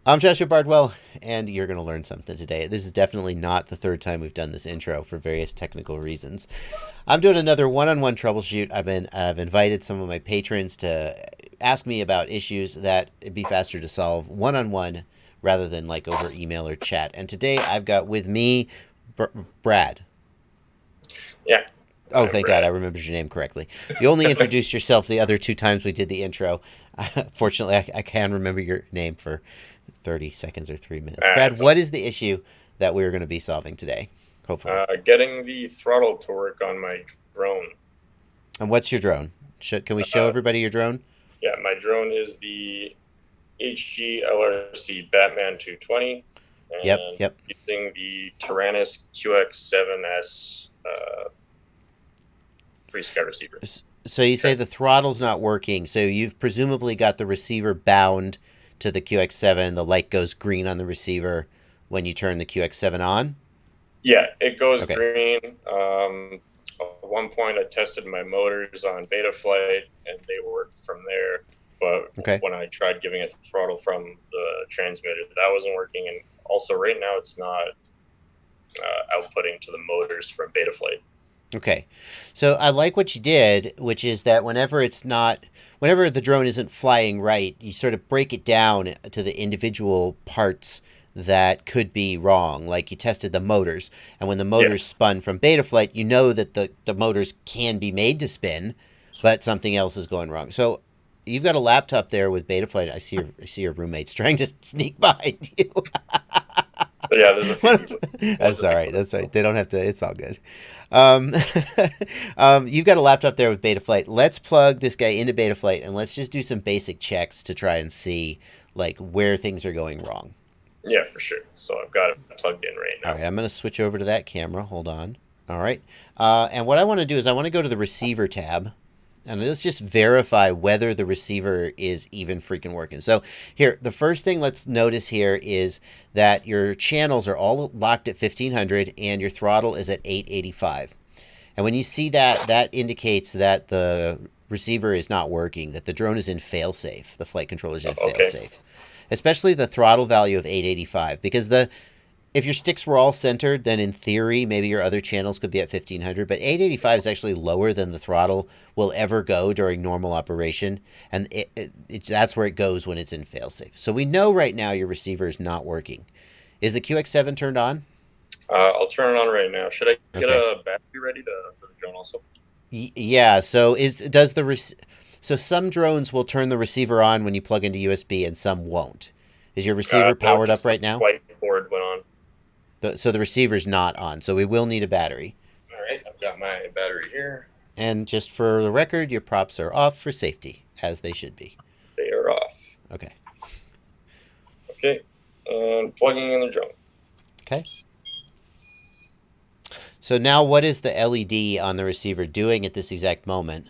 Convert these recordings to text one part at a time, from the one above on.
I'm Joshua Bardwell, and you're going to learn something today. This is definitely not the third time we've done this intro for various technical reasons. I'm doing another one-on-one troubleshoot. I've invited some of my patrons to ask me about issues that it'd be faster to solve one-on-one rather than like over email or chat. And today I've got with me Brad. Yeah. Oh, thank God, I remembered your name correctly. You only introduced yourself the other two times we did the intro. Fortunately, I can remember your name for 30 seconds or 3 minutes. Brad, what is the issue that we're going to be solving today, hopefully? Getting the throttle to work on my drone. And what's your drone? Can we show everybody your drone? Yeah, my drone is the HGLRC Batman220. And Yep. using the Taranis QX7S free sky receiver. So you say the throttle's not working. So you've presumably got the receiver bound to the QX7. The light goes green on the receiver when you turn the QX7 on? Yeah, it goes green. At one point, I tested my motors on Betaflight, and they worked from there. But when I tried giving it throttle from the transmitter, that wasn't working. And also, right now, it's not outputting to the motors from Betaflight. Okay. So I like what you did, which is that whenever the drone isn't flying right, you sort of break it down to the individual parts that could be wrong. Like you tested the motors, and when the motors spun from Betaflight, you know that the motors can be made to spin, but something else is going wrong. So you've got a laptop there with Betaflight. I see your roommates trying to sneak behind you. Yeah, there's a few. That's all right. That's right. They don't have to. It's all good. You've got a laptop there with Betaflight. Let's plug this guy into Betaflight and let's just do some basic checks to try and see like where things are going wrong. Yeah, for sure. So I've got it plugged in right now. All right, I'm going to switch over to that camera. Hold on. All right. And what I want to do is I want to go to the receiver tab. And let's just verify whether the receiver is even freaking working. So here, the first thing let's notice here is that your channels are all locked at 1500 and your throttle is at 885. And when you see that, that indicates that the receiver is not working, that the drone is in failsafe. The flight controller is in failsafe. Especially the throttle value of 885, because if your sticks were all centered, then in theory, maybe your other channels could be at 1500, but 885 is actually lower than the throttle will ever go during normal operation, and that's where it goes when it's in failsafe. So we know right now your receiver is not working. Is the QX7 turned on? I'll turn it on right now. Should I get a battery ready for the drone also? Yeah, so so some drones will turn the receiver on when you plug into USB and some won't. Is your receiver powered up right now? Whiteboard went on. So the receiver's not on, so we will need a battery. All right, I've got my battery here. And just for the record, your props are off for safety, as they should be. They are off. Okay. Okay, and plugging in the drone. Okay. So now what is the LED on the receiver doing at this exact moment?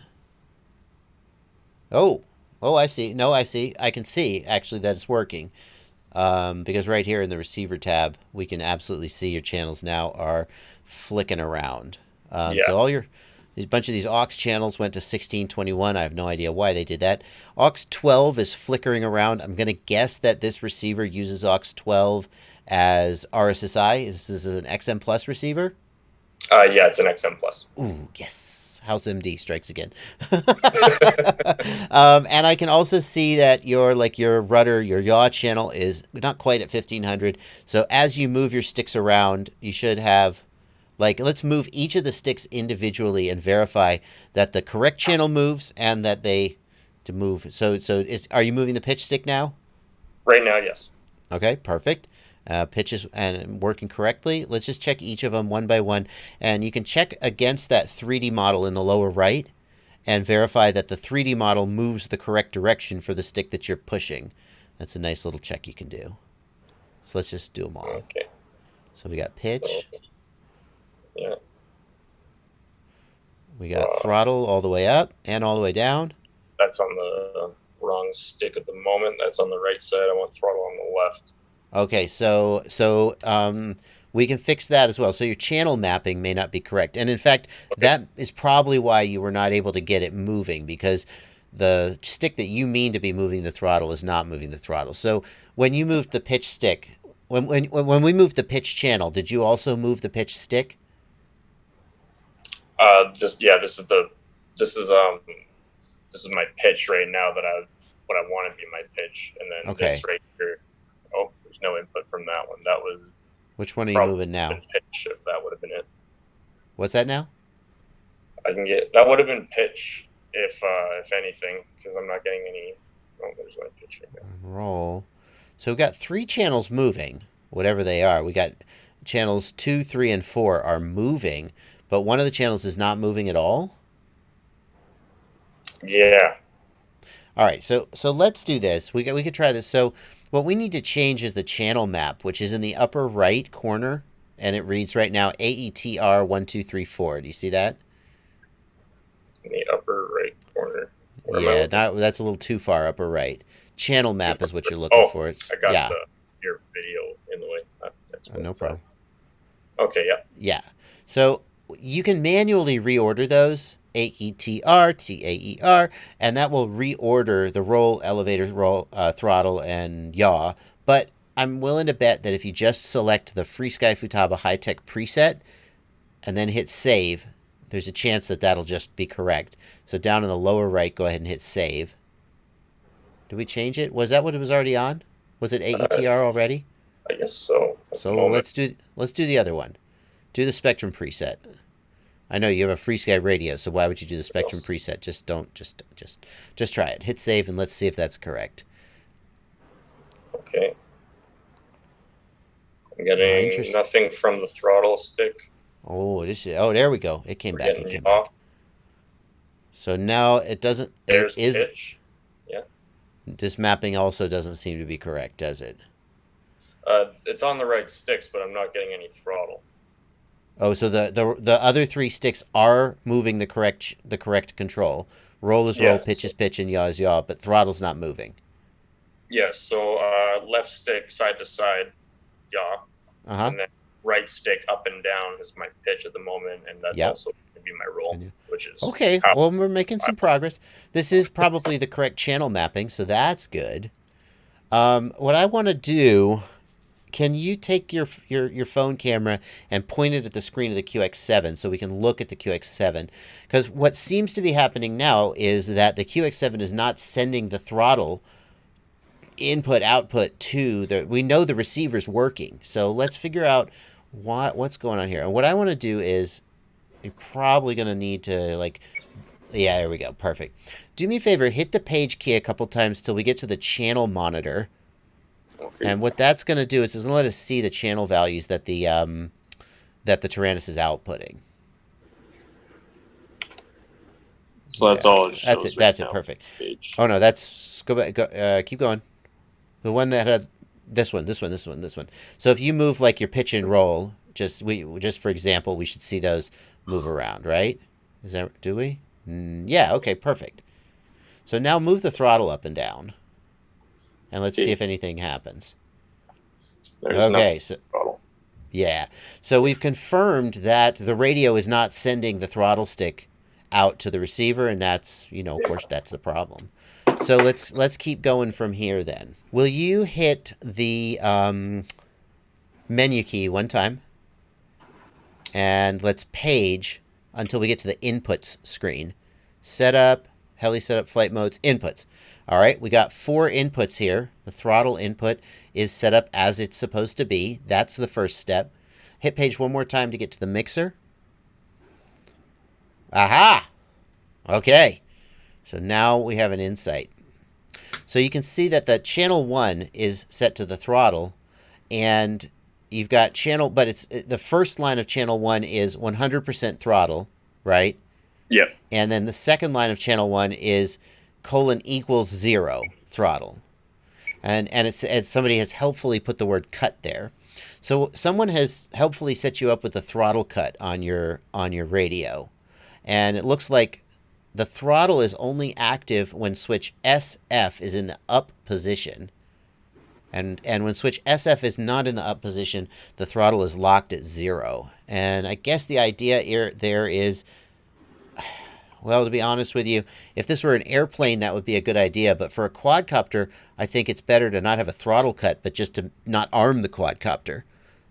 Oh, I see. No, I see. I can see, actually, that it's working. Because right here in the receiver tab, we can absolutely see your channels now are flicking around. So all bunch of these aux channels went to 1621. I have no idea why they did that. Aux 12 is flickering around. I'm going to guess that this receiver uses aux 12 as RSSI. This is an XM Plus receiver? Yeah, it's an XM Plus. Ooh, yes. House MD strikes again. And I can also see that your rudder, your yaw channel is not quite at 1500. So as you move your sticks around, you should have, let's move each of the sticks individually and verify that the correct channel moves and that to move. So are you moving the pitch stick now? Right now, yes. Okay, perfect. Pitches and working correctly. Let's just check each of them one by one. And you can check against that 3D model in the lower right and verify that the 3D model moves the correct direction for the stick that you're pushing. That's a nice little check you can do. So let's just do them all. Okay. So we got pitch. Yeah. We got throttle all the way up and all the way down. That's on the wrong stick at the moment. That's on the right side. I want throttle on the left. Okay, so we can fix that as well. So your channel mapping may not be correct. And in fact, that is probably why you were not able to get it moving, because the stick that you mean to be moving the throttle is not moving the throttle. So when you moved the pitch stick, when we moved the pitch channel, did you also move the pitch stick? This is my pitch right now what I want to be my pitch, and then this right here. Oh, there's no input from that one. That was. Which one are you moving now? Pitch, if that would have been it. What's that now? That would have been pitch if anything, because I'm not getting any. Oh, there's my pitch right now. Roll. So we've got 3 channels moving, whatever they are. We got channels 2, 3, and 4 are moving, but one of the channels is not moving at all. Yeah. All right, so let's do this. We could try this. So what we need to change is the channel map, which is in the upper right corner, and it reads right now AETR1234. Do you see that? In the upper right corner. Yeah, that's a little too far upper right. Channel map is what you're looking for. I got your video in the way. No problem. Okay, yeah. Yeah. So you can manually reorder those, AETR, TAER, and that will reorder the roll, elevator, roll, throttle, and yaw. But I'm willing to bet that if you just select the FrSky Futaba High-Tech preset and then hit save, there's a chance that that'll just be correct. So down in the lower right, go ahead and hit save. Did we change it? Was that what it was already on? Was it AETR already? I guess so. So let's do the other one. Do the Spectrum preset. I know you have a FrSky radio, so why would you do the Spectrum preset? Just try it. Hit save and let's see if that's correct. Okay. I'm getting nothing from the throttle stick. Oh, there we go. It came back. So now it doesn't. There's pitch. Yeah. This mapping also doesn't seem to be correct, does it? It's on the right sticks, but I'm not getting any throttle. Oh, so the other 3 sticks are moving the correct control. Roll is roll, pitch is pitch, and yaw is yaw, but throttle's not moving. Yes. So left stick side to side, yaw, and then right stick up and down is my pitch at the moment, and that's also going to be my roll, which is okay. Well, we're making some progress. This is probably the correct channel mapping, so that's good. What I want to do. Can you take your phone camera and point it at the screen of the QX7 so we can look at the QX7? Because what seems to be happening now is that the QX7 is not sending the throttle input-output to we know the receiver's working. So let's figure out what's going on here. And what I want to do is you're probably going to need to, yeah, there we go. Perfect. Do me a favor. Hit the page key a couple times till we get to the channel monitor. Okay. And what that's going to do is it's going to let us see the channel values that the Tyrannus is outputting. So that's all it shows. That's it. That's it. Perfect. Page. Oh no, go back. Keep going. The one that had this one. So if you move like your pitch and roll, just for example, we should see those move around, right? Do we? Yeah. Okay. Perfect. So now move the throttle up and down. And let's see if anything happens. Okay, so yeah. So we've confirmed that the radio is not sending the throttle stick out to the receiver, and that's, of course, that's the problem. So let's keep going from here then. Will you hit the menu key one time? And let's page until we get to the inputs screen. Setup, heli setup, flight modes, inputs. All right, we got 4 inputs here. The throttle input is set up as it's supposed to be. That's the first step. Hit page one more time to get to the mixer. Aha! Okay. So now we have an insight. So you can see that the channel 1 is set to the throttle, and you've got channel, but it's the first line of channel 1 is 100% throttle, right? Yep. And then the second line of channel 1 is :0 throttle. And somebody has helpfully put the word cut there. So someone has helpfully set you up with a throttle cut on your radio. And it looks like the throttle is only active when switch SF is in the up position. And when switch SF is not in the up position, the throttle is locked at 0. And I guess the idea there is, Well, to be honest with you, if this were an airplane, that would be a good idea. But for a quadcopter, I think it's better to not have a throttle cut, but just to not arm the quadcopter,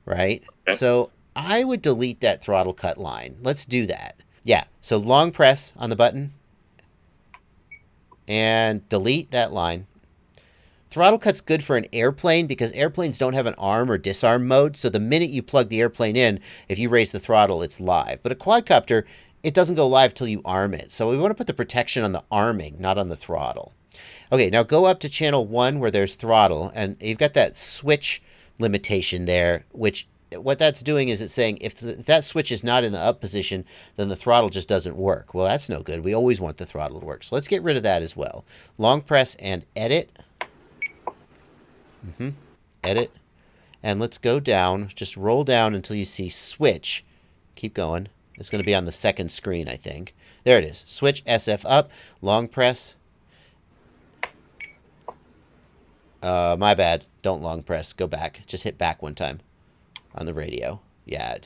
right? Okay. So I would delete that throttle cut line. Let's do that. Yeah, so long press on the button and delete that line. Throttle cut's good for an airplane because airplanes don't have an arm or disarm mode. So the minute you plug the airplane in, if you raise the throttle, it's live. But a quadcopter, it doesn't go live till you arm it. So we want to put the protection on the arming, not on the throttle. Okay, now go up to channel 1 where there's throttle, and you've got that switch limitation there, which what that's doing is it's saying if that switch is not in the up position, then the throttle just doesn't work. Well, that's no good. We always want the throttle to work. So let's get rid of that as well. Long press and edit. Edit. And let's go down. Just roll down until you see switch. Keep going. It's going to be on the second screen, I think. There it is. Switch SF up. Long press. My bad. Don't long press. Go back. Just hit back one time on the radio. Yeah.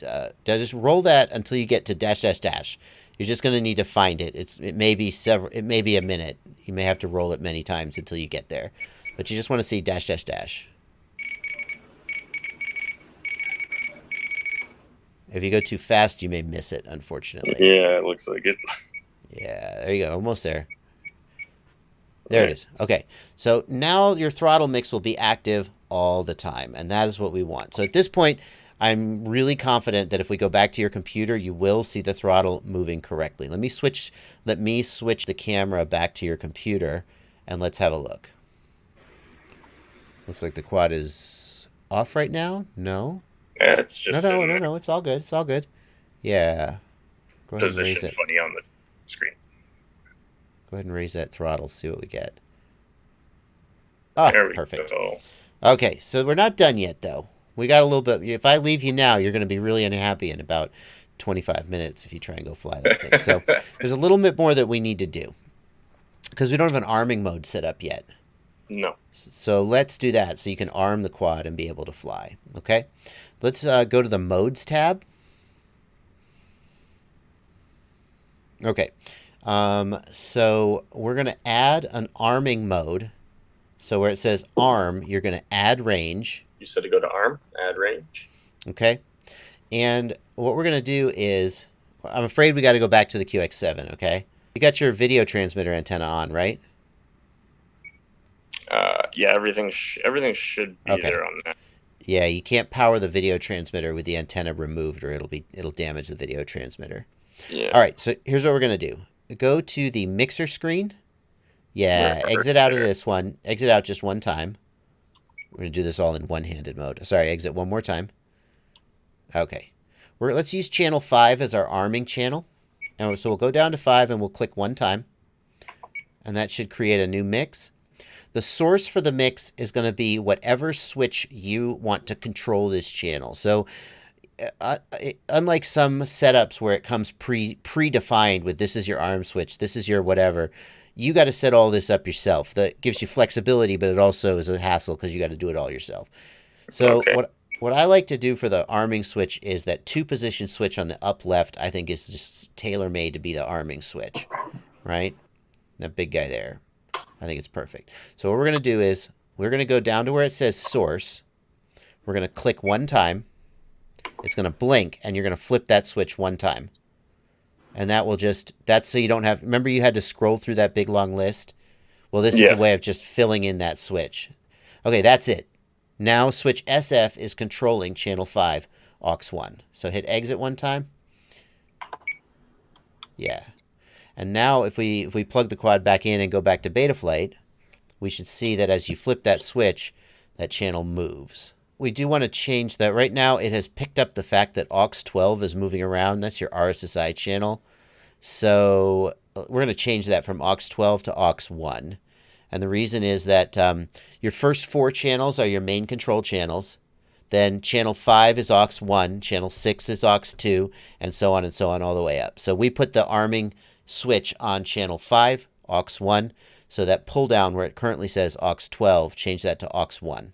Just roll that until you get to dash dash dash. You're just going to need to find it. It may be a minute. You may have to roll it many times until you get there. But you just want to see dash dash dash. If you go too fast, you may miss it, unfortunately. Yeah, it looks like it. Yeah, there you go. Almost there. There it is. Okay, so now your throttle mix will be active all the time, and that is what we want. So at this point, I'm really confident that if we go back to your computer, you will see the throttle moving correctly. Let me switch the camera back to your computer, and let's have a look. Looks like the quad is off right now. No. Yeah, it's just no. It's all good. It's all good. Yeah. Go ahead and raise it. Funny on the screen. Go ahead and raise that throttle. See what we get. Oh, perfect. Go. Okay, so we're not done yet, though. We got a little bit. If I leave you now, you're going to be really unhappy in about 25 minutes if you try and go fly that thing. So there's a little bit more that we need to do because we don't have an arming mode set up yet. No. So let's do that so you can arm the quad and be able to fly. Okay? Let's go to the Modes tab. Okay. So we're going to add an arming mode. So where it says arm, you're going to add range. You said to go to arm, add range. Okay. And what we're going to do is, I'm afraid we got to go back to the QX7, okay? You got your video transmitter antenna on, right? Yeah, everything should be there on that. Yeah, you can't power the video transmitter with the antenna removed, or it'll damage the video transmitter. Yeah. All right, so here's what we're gonna do. Go to the mixer screen. Yeah, exit out of this one. Exit out just one time. We're gonna do this all in one-handed mode. Sorry, exit one more time. Okay. Let's use channel 5 as our arming channel. And so we'll go down to 5 and we'll click one time. And that should create a new mix. The source for the mix is going to be whatever switch you want to control this channel. So unlike some setups where it comes predefined with this is your arm switch, this is your whatever, you got to set all this up yourself. That gives you flexibility, but it also is a hassle because you got to do it all yourself. So what I like to do for the arming switch is that 2-position switch on the up left, I think is just tailor-made to be the arming switch, right? That big guy there. I think it's perfect. So what we're going to do is we're going to go down to where it says source. We're going to click one time. It's going to blink, and you're going to flip that switch one time. And that will that's so you don't have, remember you had to scroll through that big long list? Well, this is a way of just filling in that switch. Okay, that's it. Now switch SF is controlling channel 5, aux 1. So hit exit one time. Yeah. And now if we plug the quad back in and go back to Betaflight, we should see that as you flip that switch, that channel moves. We do want to change that. Right now it has picked up the fact that aux 12 is moving around. That's your RSSI channel. So we're going to change that from aux 12 to aux 1. And the reason is that your first 4 channels are your main control channels. Then channel 5 is aux 1, channel 6 is aux 2, and so on all the way up. So we put the arming switch on channel 5, aux 1, so that pull down where it currently says aux 12, change that to aux 1.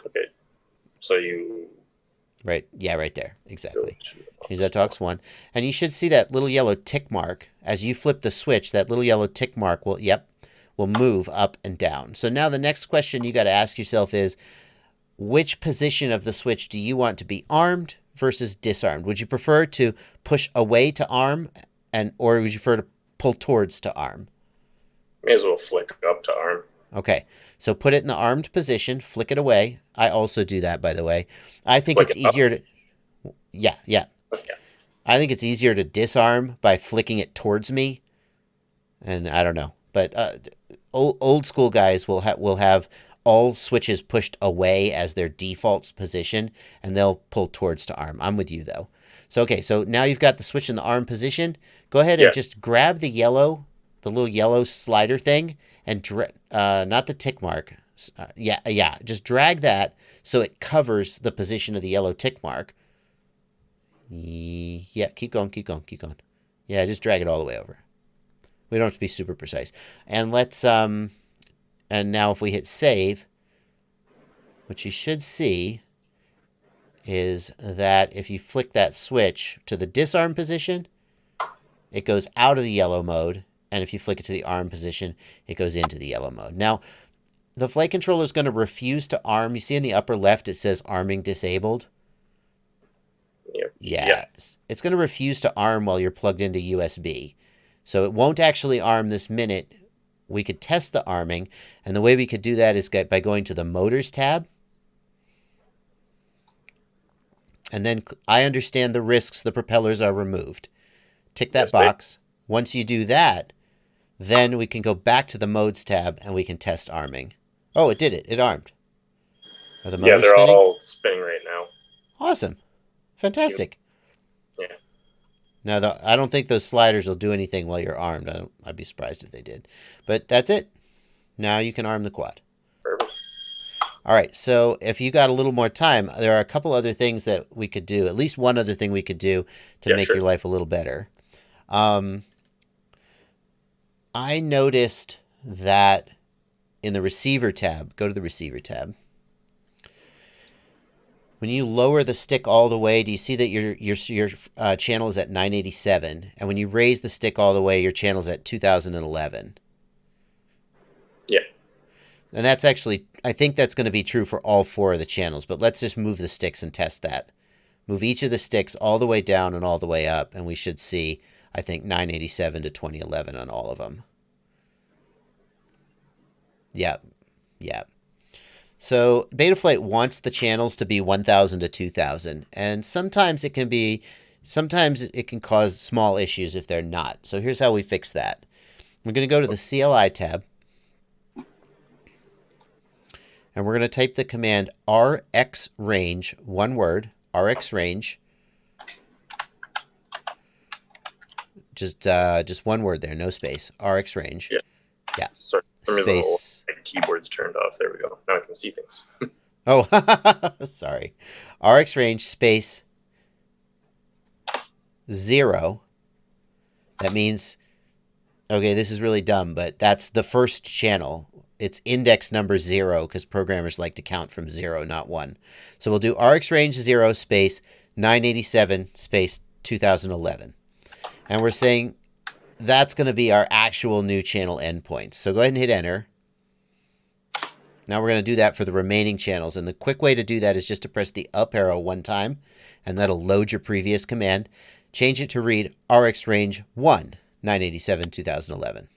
Okay. So you Right. Yeah, right there. Exactly. Change that to aux1. And you should see that little yellow tick mark. As you flip the switch, that little yellow tick mark will, will move up and down. So now the next question you got to ask yourself is, which position of the switch do you want to be armed versus disarmed? Would you prefer to push away to arm, or would you prefer to pull towards to arm? May as well flick up to arm. Okay, so put it in the armed position, flick it away. I also do that, by the way. I think it's easier to... Yeah. Okay. I think it's easier to disarm by flicking it towards me. And I don't know. But old school guys will have all switches pushed away as their default position, and they'll pull towards to arm. I'm with you, though. So, okay, so now you've got the switch in the arm position. Go ahead and just grab the little yellow slider thing, and not the tick mark. Just drag that so it covers the position of the yellow tick mark. Yeah, keep going. Yeah, just drag it all the way over. We don't have to be super precise. And let's and now if we hit save, what you should see is that if you flick that switch to the disarm position, it goes out of the yellow mode. And if you flick it to the arm position, it goes into the yellow mode. Now, the flight controller is going to refuse to arm. You see in the upper left, it says arming disabled. Yep. Yeah. It's going to refuse to arm while you're plugged into USB. So it won't actually arm this minute. We could test the arming. And the way we could do that is by going to the Motors tab. And then I understand the risks. The propellers are removed. Tick that box. Once you do that, then we can go back to the Modes tab and we can test arming. Oh, it did it. It armed. Are the motors they're spinning? all spinning right now. Awesome. Fantastic. Yeah. Now, I don't think those sliders will do anything while you're armed. I'd be surprised if they did. But that's it. Now you can arm the quad. Perfect. All right. So if you got a little more time, there are a couple other things that we could do. At least one other thing we could do to make your life a little better. I noticed that in the receiver tab, go to the receiver tab. When you lower the stick all the way, do you see that your channel is at 987? And when you raise the stick all the way, your channel is at 2011. Yeah. And that's actually, I think that's going to be true for all four of the channels. But let's just move the sticks and test that. Move each of the sticks all the way down and all the way up, and we should see, I think, 987 to 2011 on all of them. Yeah. So Betaflight wants the channels to be 1000 to 2000, and sometimes it can cause small issues if they're not. So here's how we fix that. We're going to go to the CLI tab, and we're going to type the command rxrange, one word, rxrange. Just one word there, no space. rxrange. Yeah. Sorry. Space. My keyboard's turned off. There we go. Now I can see things. Oh, sorry. rxrange space 0. That means, okay, this is really dumb, but that's the first channel. It's index number 0 because programmers like to count from 0, not 1. So we'll do rxrange 0 space 987 space 2011. And we're saying that's going to be our actual new channel endpoints. So go ahead and hit enter. Now we're going to do that for the remaining channels. And the quick way to do that is just to press the up arrow one time, and that'll load your previous command. Change it to read rxrange 1, 987, 2011.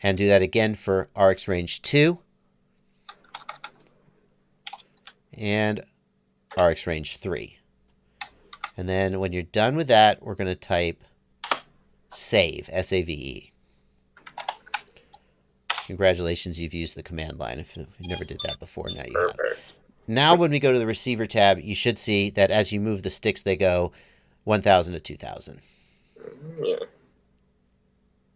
And do that again for rxrange 2 and rxrange 3. And then when you're done with that, we're going to type save, S-A-V-E. Congratulations, you've used the command line. If you never did that before, now you have. Now when we go to the receiver tab, you should see that as you move the sticks, they go 1000 to 2000. Yeah.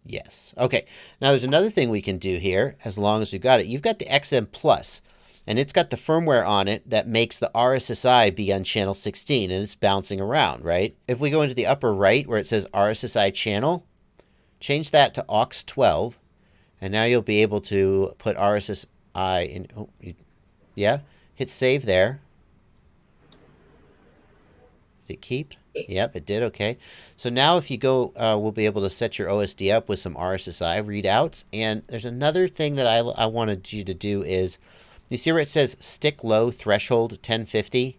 Yes. Okay. Now there's another thing we can do here, as long as we've got it. You've got the XM Plus, and it's got the firmware on it that makes the RSSI be on channel 16, and it's bouncing around, right? If we go into the upper right where it says RSSI channel, change that to aux 12, and now you'll be able to put RSSI in. Oh, yeah. Hit save there. Did it keep? Yep, it did. Okay. So now if you go, we'll be able to set your OSD up with some RSSI readouts. And there's another thing that I wanted you to do is, you see where it says stick low threshold 1050?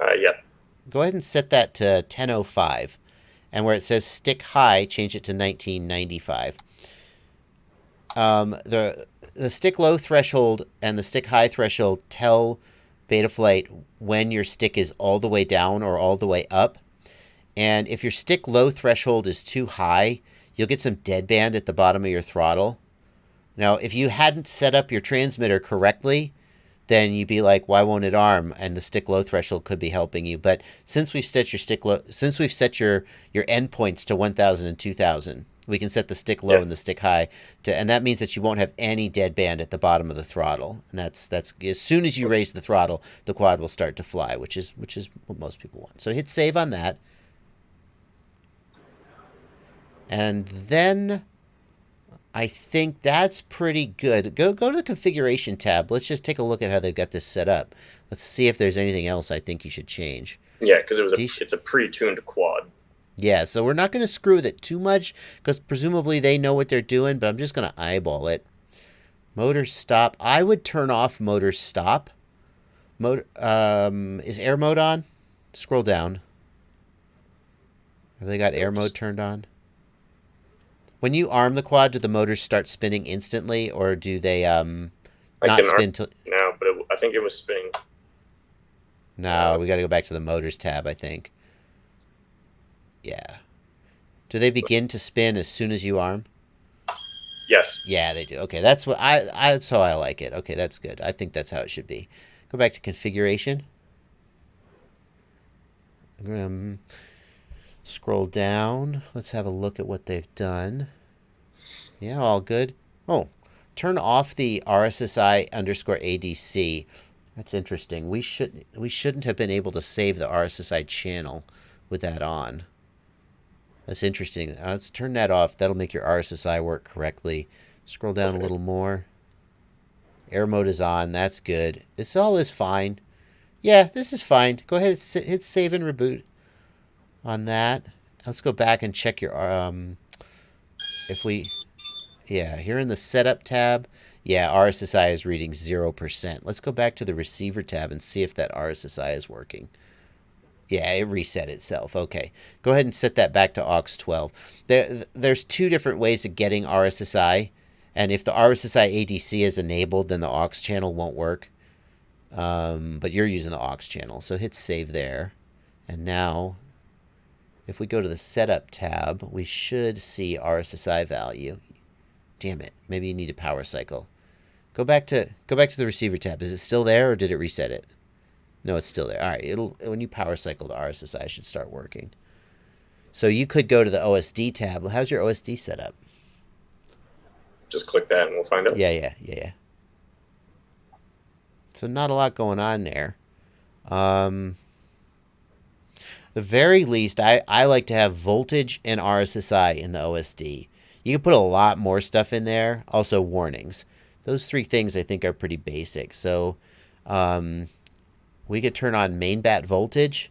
Yep. Go ahead and set that to 1005. And where it says stick high, change it to 1995. The stick low threshold and the stick high threshold tell Betaflight when your stick is all the way down or all the way up. And if your stick low threshold is too high, you'll get some deadband at the bottom of your throttle. Now, if you hadn't set up your transmitter correctly, then you'd be like, why won't it arm? And the stick low threshold could be helping you. But since we've set your endpoints to 1000 and 2000, we can set the stick low and the stick high to, and that means that you won't have any deadband at the bottom of the throttle. And that's as soon as you raise the throttle, the quad will start to fly, which is what most people want. So hit save on that. And then I think that's pretty good. Go to the configuration tab. Let's just take a look at how they've got this set up. Let's see if there's anything else I think you should change. Yeah, because it's a pre-tuned quad. Yeah, so we're not going to screw with it too much because presumably they know what they're doing, but I'm just going to eyeball it. Motor stop. I would turn off motor stop. Is air mode on? Scroll down. Have they got air mode turned on? When you arm the quad, do the motors start spinning instantly, or do they not spin till? No, but I think it was spinning. No, we got to go back to the motors tab, I think. Yeah. Do they begin to spin as soon as you arm? Yes. Yeah, they do. Okay, that's what that's how I like it. Okay, that's good. I think that's how it should be. Go back to configuration. Scroll down. Let's have a look at what they've done. Yeah, all good. Oh, turn off the RSSI_ADC. That's interesting. We shouldn't have been able to save the RSSI channel with that on. That's interesting. Let's turn that off. That'll make your RSSI work correctly. Scroll down a little more. Air mode is on. That's good. This all is fine. Yeah, this is fine. Go ahead and hit save and reboot on that. Let's go back and check your here in the setup tab, RSSI is reading 0%. Let's go back to the receiver tab and see if that RSSI is working. Yeah, it reset itself. Okay, go ahead and set that back to aux 12. There's two different ways of getting RSSI, and if the RSSI ADC is enabled, then the aux channel won't work. But you're using the aux channel, so hit save there. And now, if we go to the setup tab, we should see RSSI value. Damn it, maybe you need a power cycle. Go back to the receiver tab. Is it still there, or did it reset it? No, it's still there. All right, when you power cycle, the RSSI should start working. So you could go to the OSD tab. How's your OSD set up? Just click that and we'll find out. Yeah. So not a lot going on there. The very least, I like to have voltage and RSSI in the OSD. You can put a lot more stuff in there. Also warnings. Those three things I think are pretty basic. So we could turn on main bat voltage.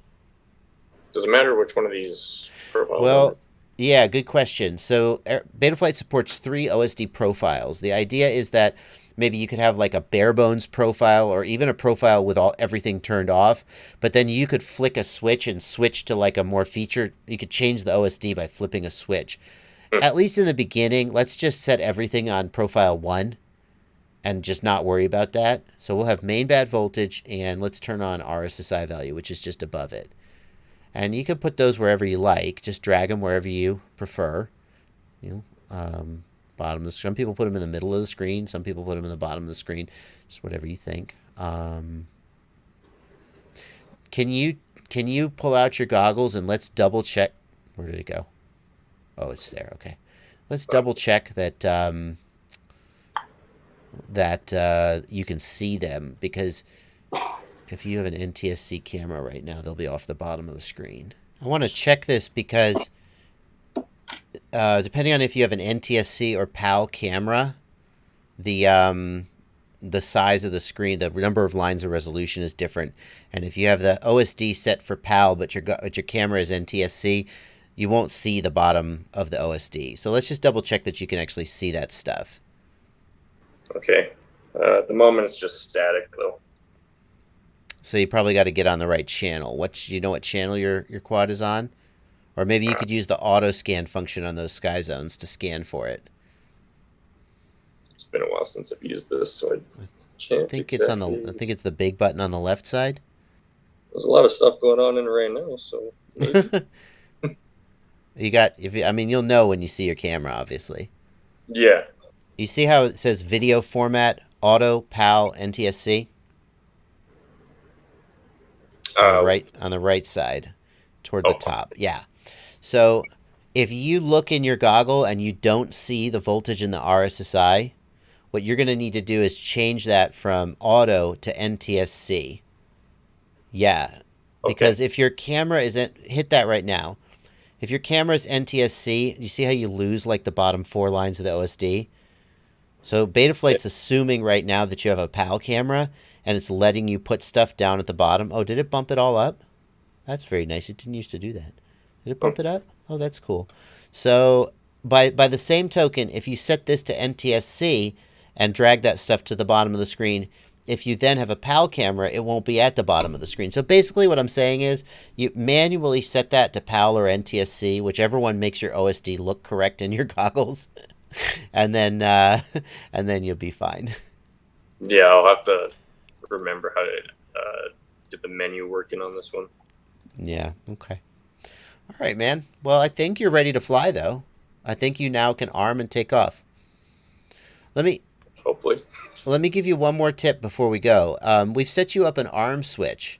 Does it matter which one of these profiles? Well, yeah, good question. So Betaflight supports 3 OSD profiles. The idea is that maybe you could have like a bare bones profile or even a profile with everything turned off, but then you could flick a switch and switch to like a more feature. You could change the OSD by flipping a switch. At least in the beginning, let's just set everything on profile 1 and just not worry about that. So we'll have main bat voltage, and let's turn on RSSI value, which is just above it. And you can put those wherever you like. Just drag them wherever you prefer. Bottom of the screen. Some people put them in the middle of the screen. Some people put them in the bottom of the screen. Just whatever you think. Can you pull out your goggles and let's double check? Where did it go? Oh, it's there. Okay. Let's double check that you can see them, because if you have an NTSC camera right now, they'll be off the bottom of the screen. I want to check this because depending on if you have an NTSC or PAL camera, the the size of the screen, the number of lines of resolution is different. And if you have the OSD set for PAL, but your camera is NTSC, you won't see the bottom of the OSD. So let's just double check that you can actually see that stuff. Okay. At the moment, it's just static, though. So you probably got to get on the right channel. Do you know what channel your quad is on? Or maybe you could use the auto scan function on those sky zones to scan for it. It's been a while since I've used this, so I can't. I think it's the big button on the left side. There's a lot of stuff going on in it right now, so. You'll know when you see your camera, obviously. Yeah. You see how it says video format, auto, PAL, NTSC? On the right side, toward the top. Yeah. So if you look in your goggle and you don't see the voltage in the RSSI, what you're going to need to do is change that from auto to NTSC. Yeah. Okay. Because if your camera isn't, hit that right now. If your camera is NTSC, you see how you lose like the bottom 4 lines of the OSD? So Betaflight's assuming right now that you have a PAL camera, and it's letting you put stuff down at the bottom. Oh, did it bump it all up? That's very nice. It didn't used to do that. Did it bump it up? Oh, that's cool. So by the same token, if you set this to NTSC and drag that stuff to the bottom of the screen, if you then have a PAL camera, it won't be at the bottom of the screen. So basically what I'm saying is you manually set that to PAL or NTSC, whichever one makes your OSD look correct in your goggles, and then you'll be fine. Yeah, I'll have to remember how to get the menu working on this one. Yeah, okay. All right, man. Well, I think you're ready to fly, though. I think you now can arm and take off. Hopefully. Let me give you one more tip before we go. We've set you up an arm switch,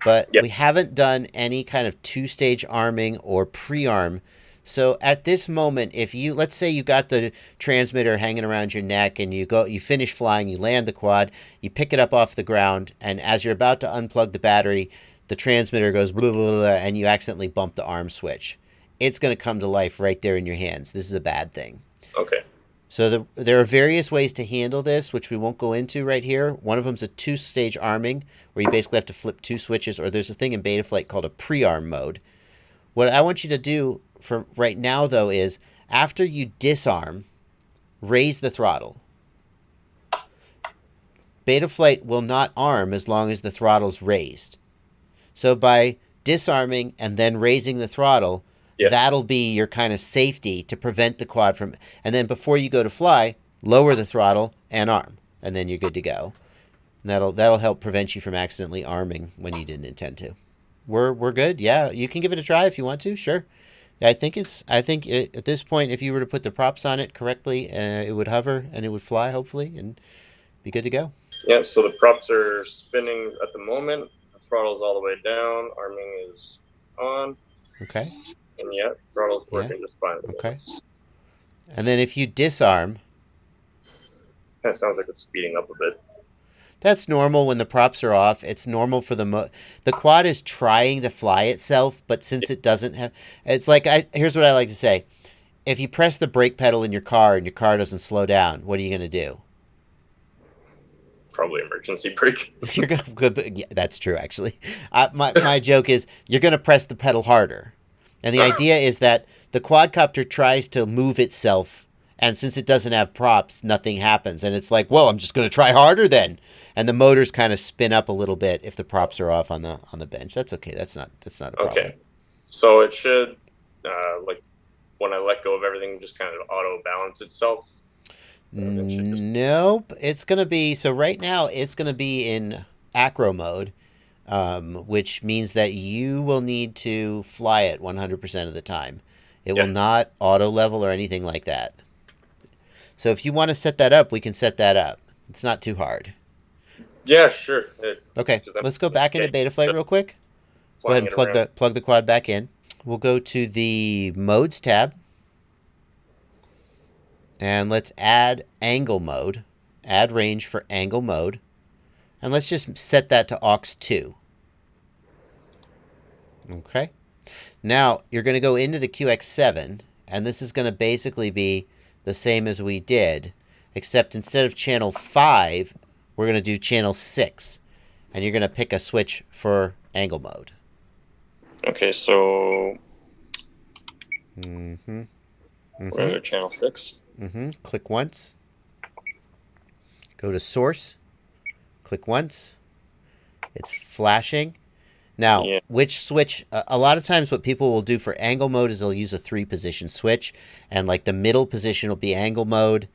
but we haven't done any kind of 2-stage arming or pre-arm. So at this moment, let's say you got the transmitter hanging around your neck and you finish flying, you land the quad, you pick it up off the ground, and as you're about to unplug the battery, the transmitter goes blah, blah, blah, and you accidentally bump the arm switch. It's going to come to life right there in your hands. This is a bad thing. Okay. So there are various ways to handle this, which we won't go into right here. One of them is a 2-stage arming, where you basically have to flip 2 switches, or there's a thing in Betaflight called a pre-arm mode. What I want you to do for right now, though, is after you disarm, raise the throttle. Betaflight will not arm as long as the throttle's raised. So by disarming and then raising the throttle, that'll be your kind of safety to prevent the quad from... And then before you go to fly, lower the throttle and arm, and then you're good to go. And that'll help prevent you from accidentally arming when you didn't intend to. We're good. Yeah, you can give it a try if you want to. Sure. I think at this point, if you were to put the props on it correctly, it would hover and it would fly, hopefully, and be good to go. Yeah. So the props are spinning at the moment. The throttle's all the way down. Arming is on. Okay. And throttle's working just fine. Okay. And then if you disarm, kind of sounds like it's speeding up a bit. That's normal when the props are off. It's normal for the quad is trying to fly itself, but since it doesn't have, it's like here's what I like to say: if you press the brake pedal in your car and your car doesn't slow down, what are you going to do? Probably emergency brake. You're gonna. Yeah, that's true, actually. My joke is you're going to press the pedal harder, and the idea is that the quadcopter tries to move itself. And since it doesn't have props, nothing happens. And it's like, well, I'm just going to try harder then. And the motors kind of spin up a little bit if the props are off on the bench. That's okay. That's not a problem. Okay. So it should, like, when I let go of everything, just kind of auto balance itself. Nope. It's going to be, so right now it's going to be in acro mode, which means that you will need to fly it 100% of the time. It will not auto level or anything like that. So if you want to set that up, we can set that up. It's not too hard. Yeah, sure. Okay, let's go back into Betaflight real quick. Go ahead and plug the quad back in. We'll go to the Modes tab. And let's add angle mode. Add range for angle mode. And let's just set that to aux 2. Okay. Now, you're going to go into the QX7, and this is going to basically be the same as we did, except instead of channel 5, we're going to do channel 6. And you're going to pick a switch for angle mode. Okay, so we're going to go channel 6. Click once. Go to source. Click once. It's flashing. Now, which switch? A lot of times what people will do for angle mode is they'll use a 3-position switch. And like the middle position will be angle mode.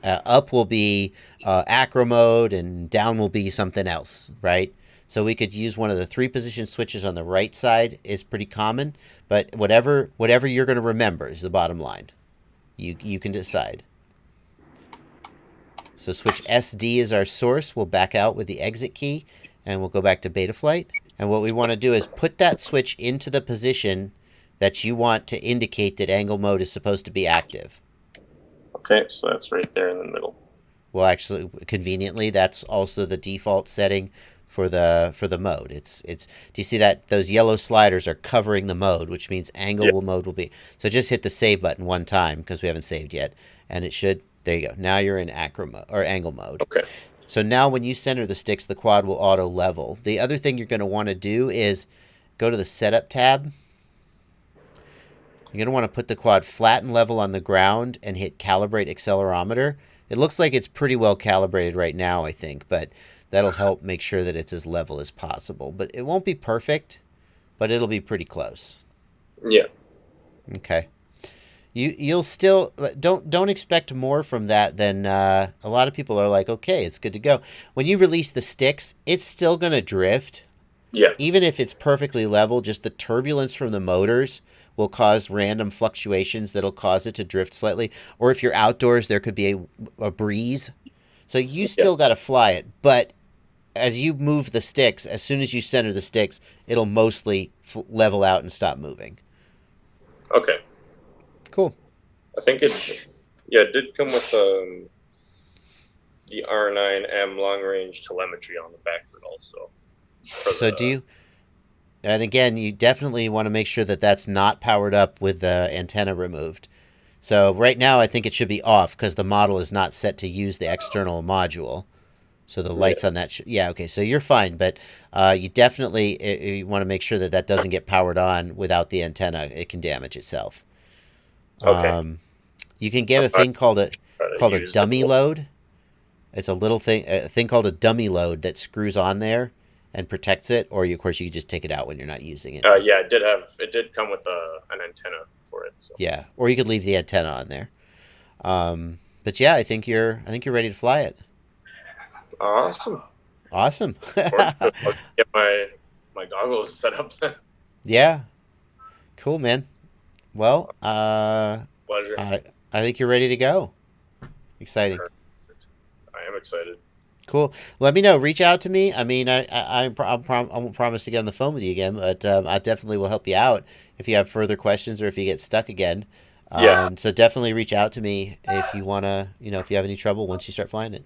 Up will be acro mode, and down will be something else, right? So we could use one of the 3-position switches on the right side is pretty common, but whatever you're going to remember is the bottom line. You can decide. So switch SD is our source. We'll back out with the exit key, and we'll go back to Betaflight. And what we want to do is put that switch into the position that you want to indicate that angle mode is supposed to be active. Okay, so that's right there in the middle. Well, actually, conveniently, that's also the default setting for the mode. It's do you see that those yellow sliders are covering the mode, which means angle mode will be. So just hit the save button one time because we haven't saved yet, and it should. There you go. Now you're in acro mode or angle mode. Okay. So now when you center the sticks, the quad will auto level. The other thing you're going to want to do is go to the setup tab. You're going to want to put the quad flat and level on the ground and hit calibrate accelerometer. It looks like it's pretty well calibrated right now, I think, but that'll help make sure that it's as level as possible. But it won't be perfect, but it'll be pretty close. Yeah. Okay. You'll still don't expect more from that than a lot of people are like, okay, it's good to go. When you release the sticks, it's still going to drift. Yeah. Even if it's perfectly level, just the turbulence from the motors will cause random fluctuations that'll cause it to drift slightly. Or if you're outdoors, there could be a breeze. So you still got to fly it. But as you move the sticks, as soon as you center the sticks, it'll mostly level out and stop moving. Okay. Cool. I think it did come with the R9M long-range telemetry on the back of it also. So do you... And again, you definitely want to make sure that that's not powered up with the antenna removed. So right now, I think it should be off because the model is not set to use the external module. So the lights on that... okay, so you're fine. But you definitely you want to make sure that that doesn't get powered on without the antenna. It can damage itself. Okay. You can get a thing called a dummy load. It's a thing called a dummy load that screws on there and protects it, or of course you can just take it out when you're not using it. It did come with an antenna for it. So. Yeah, or you could leave the antenna on there. But yeah, I think you're ready to fly it. Awesome. I'll get my goggles set up then. Yeah. Cool, man. Well, pleasure. I think you're ready to go. Exciting. Perfect. I am excited. Cool. Let me know. Reach out to me. I mean, I won't promise to get on the phone with you again, but I definitely will help you out if you have further questions or if you get stuck again. So definitely reach out to me if you want to, if you have any trouble once you start flying it.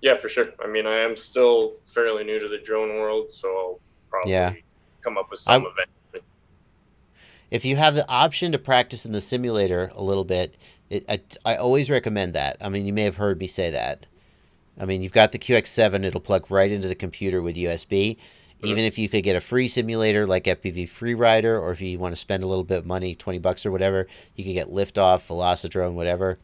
Yeah, for sure. I mean, I am still fairly new to the drone world, so I'll probably come up with some eventually. If you have the option to practice in the simulator a little bit, I always recommend that. I mean, you may have heard me say that. I mean, you've got the QX7. It'll plug right into the computer with USB. Even if you could get a free simulator like FPV Freerider, or if you want to spend a little bit of money, $20 or whatever, you could get Liftoff, Velocidrone, whatever.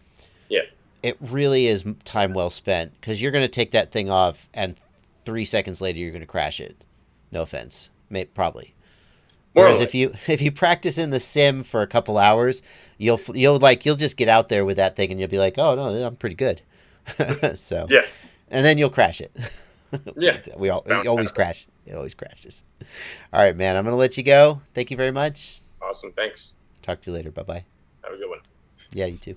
Yeah. It really is time well spent because you're going to take that thing off and 3 seconds later you're going to crash it. No offense. Probably. Whereas if you practice in the sim for a couple hours, you'll just get out there with that thing and you'll be like, oh no, I'm pretty good. So and then you'll crash it. It always crash. It always crashes. All right, man. I'm gonna let you go. Thank you very much. Awesome. Thanks. Talk to you later. Bye bye. Have a good one. Yeah, you too.